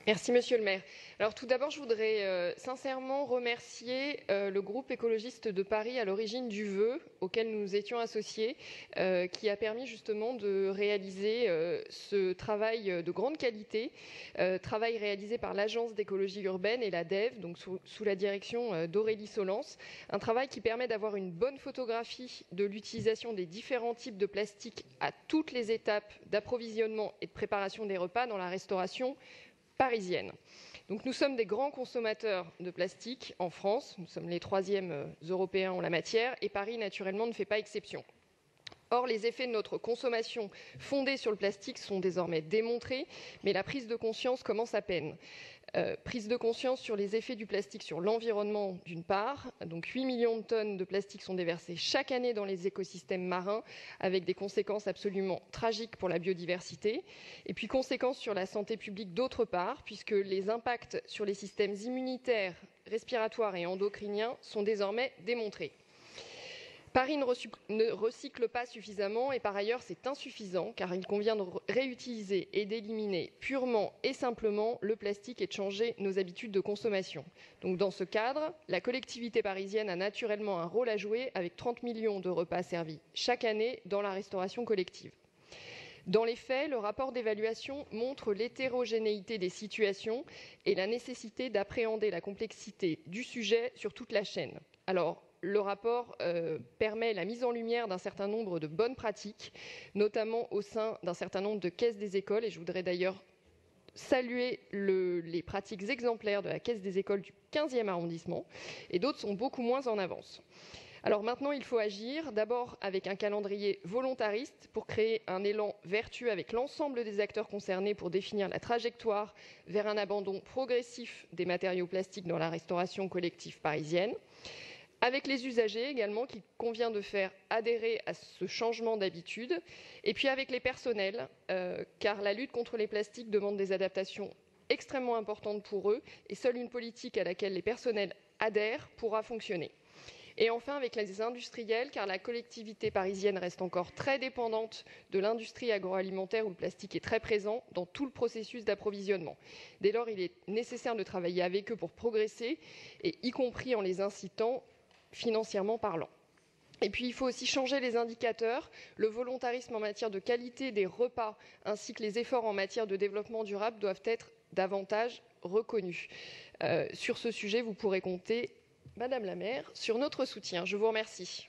Merci, Monsieur le maire. Alors tout d'abord, je voudrais sincèrement remercier le groupe écologiste de Paris à l'origine du vœu auquel nous étions associés, qui a permis justement de réaliser ce travail de grande qualité, travail réalisé par l'Agence d'écologie urbaine et la DEV, donc sous la direction d'Aurélie Solence, un travail qui permet d'avoir une bonne photographie de l'utilisation des différents types de plastique à toutes les étapes d'approvisionnement et de préparation des repas dans la restauration parisienne. Donc nous sommes des grands consommateurs de plastique en France, nous sommes les 3e européens en la matière et Paris naturellement ne fait pas exception. Or, les effets de notre consommation fondée sur le plastique sont désormais démontrés, mais la prise de conscience commence à peine. Prise de conscience sur les effets du plastique sur l'environnement d'une part, donc 8 millions de tonnes de plastique sont déversées chaque année dans les écosystèmes marins, avec des conséquences absolument tragiques pour la biodiversité, et puis conséquences sur la santé publique d'autre part, puisque les impacts sur les systèmes immunitaires, respiratoires et endocriniens sont désormais démontrés. Paris ne recycle pas suffisamment et par ailleurs c'est insuffisant car il convient de réutiliser et d'éliminer purement et simplement le plastique et de changer nos habitudes de consommation. Donc dans ce cadre, la collectivité parisienne a naturellement un rôle à jouer avec 30 millions de repas servis chaque année dans la restauration collective. Dans les faits, le rapport d'évaluation montre l'hétérogénéité des situations et la nécessité d'appréhender la complexité du sujet sur toute la chaîne. Alors, le rapport permet la mise en lumière d'un certain nombre de bonnes pratiques, notamment au sein d'un certain nombre de caisses des écoles. Et je voudrais d'ailleurs saluer les pratiques exemplaires de la caisse des écoles du 15e arrondissement. Et d'autres sont beaucoup moins en avance. Alors maintenant, il faut agir, d'abord avec un calendrier volontariste pour créer un élan vertueux avec l'ensemble des acteurs concernés pour définir la trajectoire vers un abandon progressif des matériaux plastiques dans la restauration collective parisienne. Avec les usagers également, qu'il convient de faire adhérer à ce changement d'habitude, et puis avec les personnels, car la lutte contre les plastiques demande des adaptations extrêmement importantes pour eux, et seule une politique à laquelle les personnels adhèrent pourra fonctionner. Et enfin avec les industriels, car la collectivité parisienne reste encore très dépendante de l'industrie agroalimentaire où le plastique est très présent dans tout le processus d'approvisionnement. Dès lors, il est nécessaire de travailler avec eux pour progresser, et y compris en les incitant financièrement parlant. Et puis, il faut aussi changer les indicateurs. Le volontarisme en matière de qualité des repas ainsi que les efforts en matière de développement durable doivent être davantage reconnus. Sur ce sujet, vous pourrez compter, Madame la maire, sur notre soutien. Je vous remercie.